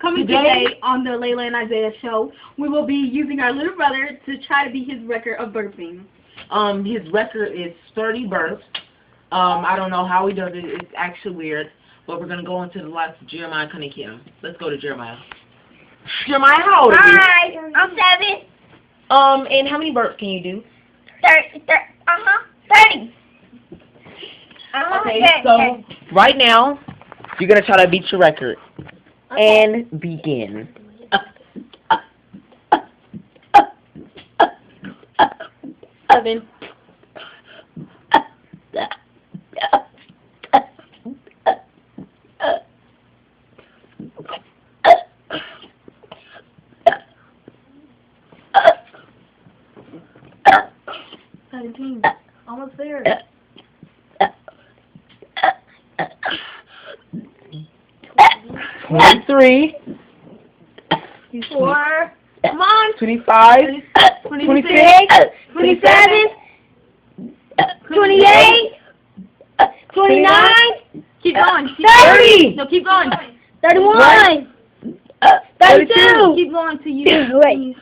Coming today on the Layla and Isaiah show, we will be using our little brother to try to beat his record of burping. His record is 30 burps. I don't know how he does it. It's actually weird. But we're going to go into the life of Jeremiah Cunningham. Let's go to Jeremiah. Jeremiah, how old are you? Hi, I'm 7. And how many burps can you do? 30. 30. Okay, so right now, you're going to try to beat your record. Okay. And begin. 7. 17. Almost there. 23. 4. Come on. 25. 26. 27. 28. 29. Keep going. 30. No, keep going. 31. 32. Keep going till you. Wait.